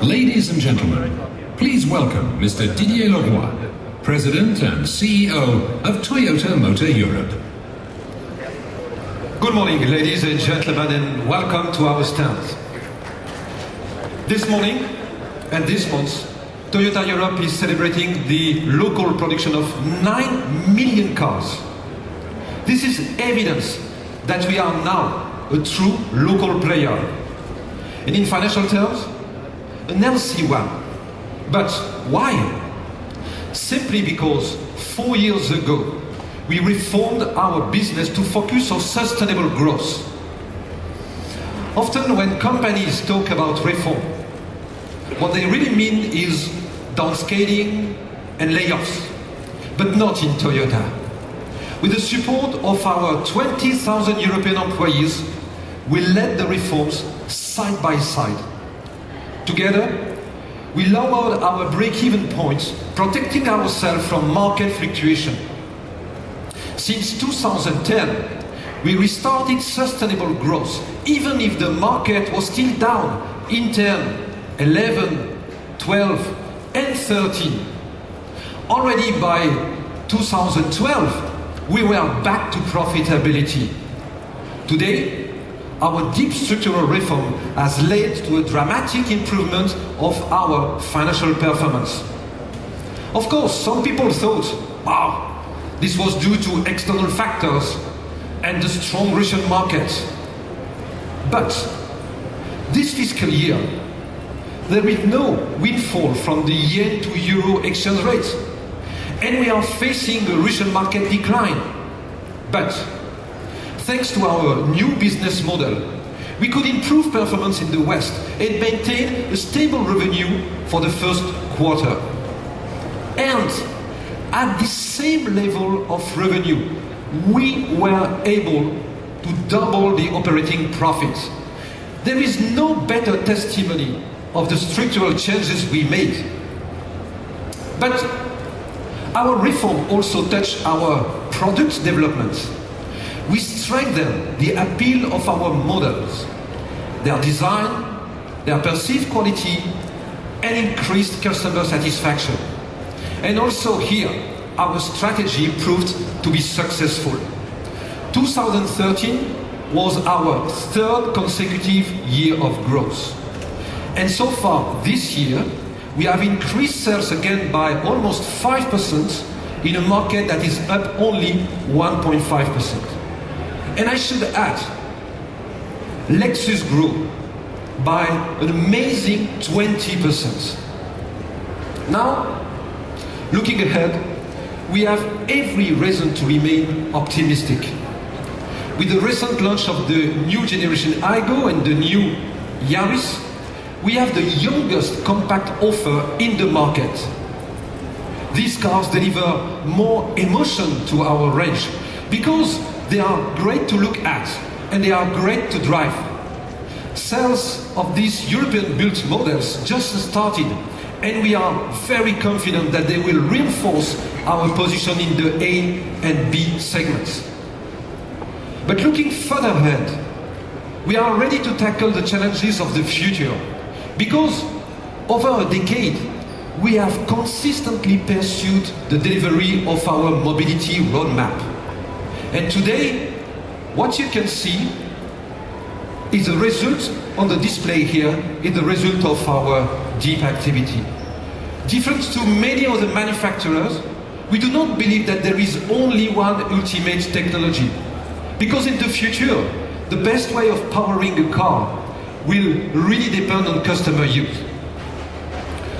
Ladies and gentlemen, please welcome Mr. Didier Leroy, President and CEO of Toyota Motor Europe. Good morning, ladies and gentlemen, and welcome to our stand. This morning and this month, Toyota Europe is celebrating the local production of 9 million cars. This is evidence that we are now a true local player. And in financial terms, an healthy one. But why? Simply because 4 years ago, we reformed our business to focus on sustainable growth. Often when companies talk about reform, what they really mean is downscaling and layoffs, but not in Toyota. With the support of our 20,000 European employees, we led the reforms side by side. Together, we lowered our break-even points, protecting ourselves from market fluctuation. Since 2010, we restarted sustainable growth, even if the market was still down in 10, 11, 12, and 13. Already by 2012, we were back to profitability. Today, our deep structural reform has led to a dramatic improvement of our financial performance. Of course, some people thought, wow, this was due to external factors and the strong Russian market. But this fiscal year, there is no windfall from the yen to euro exchange rate, and we are facing a Russian market decline. But thanks to our new business model, we could improve performance in the West and maintain a stable revenue for the first quarter. And at the same level of revenue, we were able to double the operating profit. there is no better testimony of the structural changes we made. But our reform also touched our product development. We strengthened the appeal of our models, their design, their perceived quality, and increased customer satisfaction. And also here, our strategy proved to be successful. 2013 was our third consecutive year of growth. And so far this year, we have increased sales again by almost 5% in a market that is up only 1.5%. And I should add, Lexus grew by an amazing 20%. Now, looking ahead, we have every reason to remain optimistic. With the recent launch of the new generation Aygo and the new Yaris, we have the youngest compact offer in the market. These cars deliver more emotion to our range because they are great to look at and they are great to drive. Sales of these European-built models just started, and we are very confident that they will reinforce our position in the A and B segments. But looking further ahead, we are ready to tackle the challenges of the future, because over a decade, we have consistently pursued the delivery of our mobility roadmap. And today, what you can see is the result on the display here, is the result of our deep activity. Different to many other manufacturers, we do not believe that there is only one ultimate technology. Because in the future, the best way of powering a car will really depend on customer use.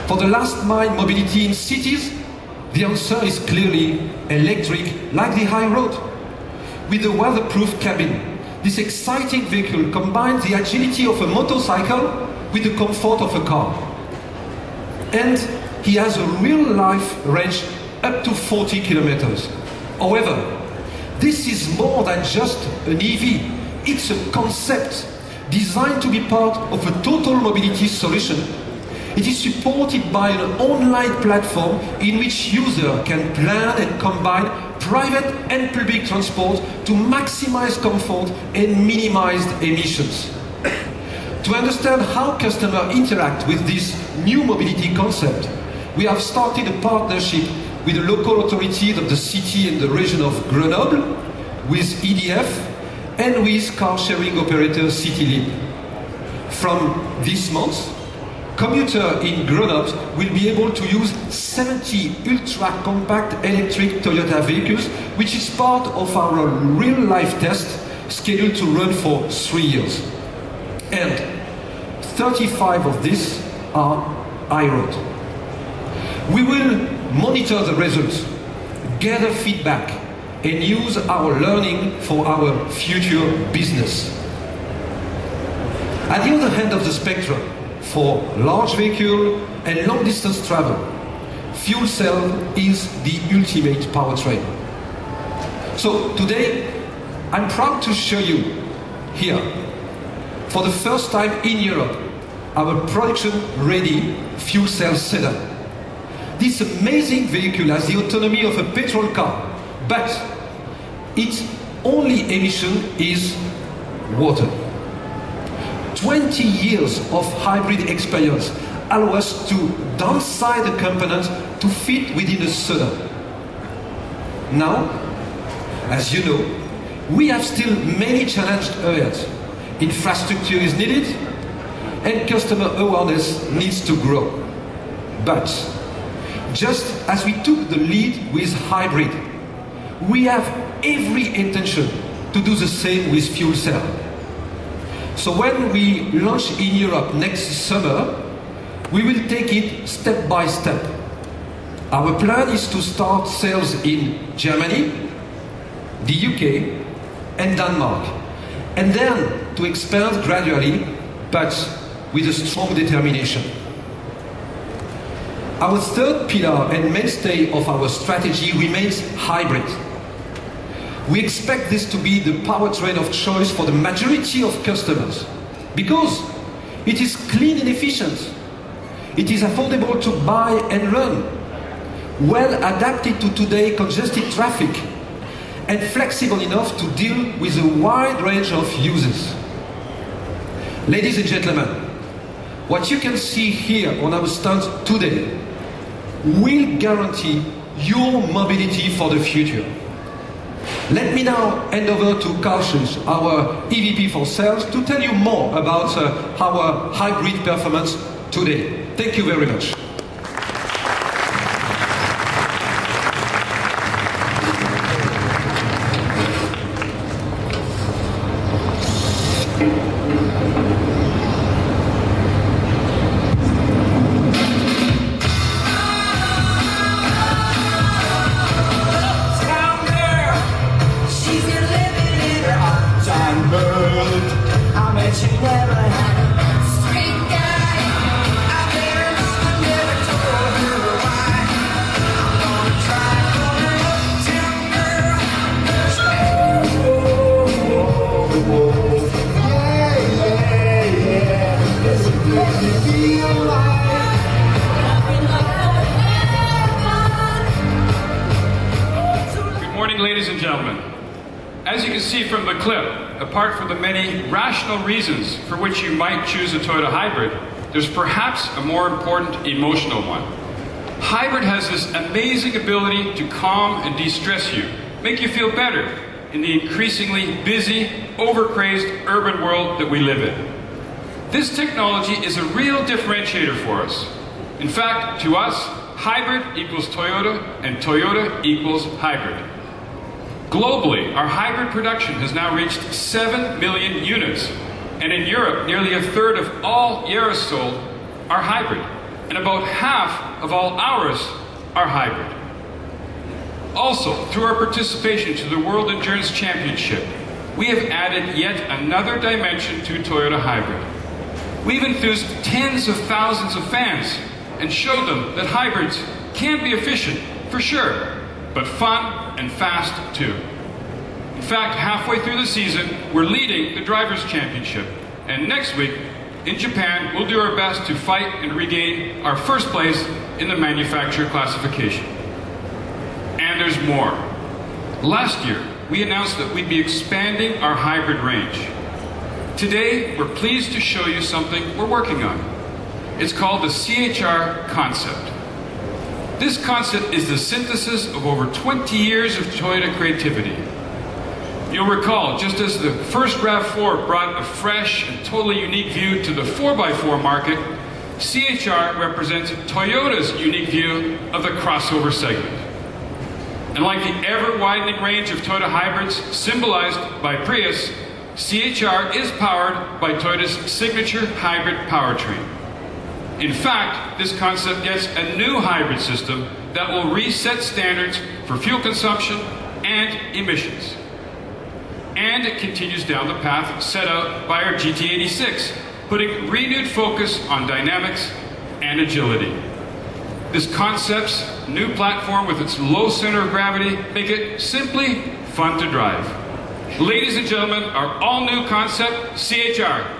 For the last mile mobility in cities, the answer is clearly electric, like the high road. With a weatherproof cabin, this exciting vehicle combines the agility of a motorcycle with the comfort of a car. And he has a real-life range up to 40 kilometers. However, this is more than just an EV. It's a concept designed to be part of a total mobility solution. It is supported by an online platform in which users can plan and combine private and public transport to maximize comfort and minimize emissions. To understand how customers interact with this new mobility concept, we have started a partnership with the local authorities of the city and the region of Grenoble, with EDF, and with car-sharing operator CityLib. From this month, commuters in Grenoble will be able to use 70 ultra-compact electric Toyota vehicles, which is part of our real-life test scheduled to run for 3 years. And 35 of these are iRoad. We will monitor the results, gather feedback, and use our learning for our future business. At the other end of the spectrum, for large vehicle and long distance travel, fuel cell is the ultimate powertrain. So today, I'm proud to show you here, for the first time in Europe, our production-ready fuel cell sedan. This amazing vehicle has the autonomy of a petrol car, but its only emission is water. 20 years of hybrid experience allow us to downsize the components to fit within a sedan. Now, as you know, we have still many challenged areas. Infrastructure is needed, and customer awareness needs to grow. But just as we took the lead with hybrid, we have every intention to do the same with fuel cell. So when we launch in Europe next summer, we will take it step by step. Our plan is to start sales in Germany, the UK, and Denmark, and then to expand gradually, but with a strong determination. Our third pillar and mainstay of our strategy remains hybrid. We expect this to be the powertrain of choice for the majority of customers Because it is clean and efficient. It is affordable to buy and run, well adapted to today's congested traffic, and flexible enough to deal with a wide range of users. Ladies and gentlemen, what you can see here on our stand today will guarantee your mobility for the future. Let me now hand over to Carl Schulz, our EVP for sales, to tell you more about our hybrid performance today. Thank you very much. Ladies and gentlemen, as you can see from the clip, apart from the many rational reasons for which you might choose a Toyota hybrid, there's perhaps a more important emotional one. Hybrid has this amazing ability to calm and de-stress you, make you feel better in the increasingly busy, overcrazed urban world that we live in. This technology is a real differentiator for us. In fact, to us, hybrid equals Toyota and Toyota equals hybrid. Globally, our hybrid production has now reached 7 million units, and in Europe, nearly a third of all Yaris sold are hybrid, and about half of all ours are hybrid. Also, through our participation to the World Endurance Championship, we have added yet another dimension to Toyota hybrid. We've enthused tens of thousands of fans and showed them that hybrids can be efficient, for sure, but fun and fast too. In fact, halfway through the season, we're leading the Drivers' Championship. And next week, in Japan, we'll do our best to fight and regain our first place in the manufacturer classification. And there's more. Last year, we announced that we'd be expanding our hybrid range. Today, we're pleased to show you something we're working on. It's called the CHR concept. This concept is the synthesis of over 20 years of Toyota creativity. You'll recall, just as the first RAV4 brought a fresh and totally unique view to the 4x4 market, CHR represents Toyota's unique view of the crossover segment. And like the ever-widening range of Toyota hybrids symbolized by Prius, CHR is powered by Toyota's signature hybrid powertrain. In fact, this concept gets a new hybrid system that will reset standards for fuel consumption and emissions. And it continues down the path set out by our GT86, putting renewed focus on dynamics and agility. This concept's new platform with its low center of gravity make it simply fun to drive. Ladies and gentlemen, our all-new concept, CHR.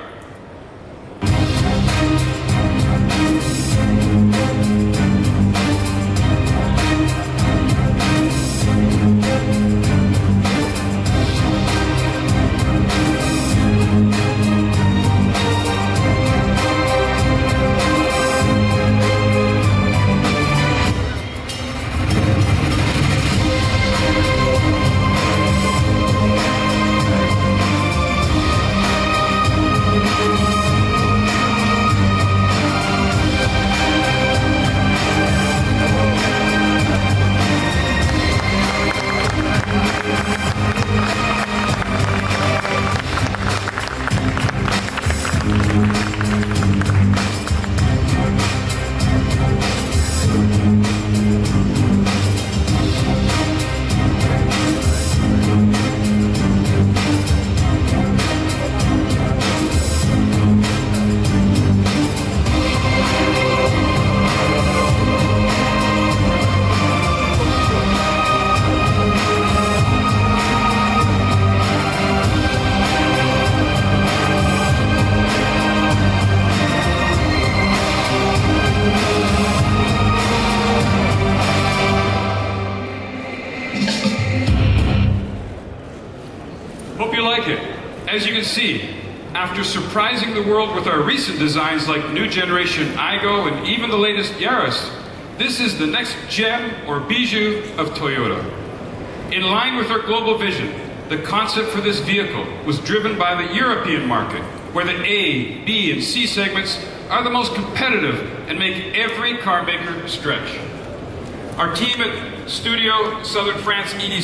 Hope you like it. As you can see, after surprising the world with our recent designs like new generation Aygo and even the latest Yaris, this is the next gem or bijou of Toyota. In line with our global vision, the concept for this vehicle was driven by the European market, where the A, B, and C segments are the most competitive and make every car maker stretch. Our team at Studio Southern France ED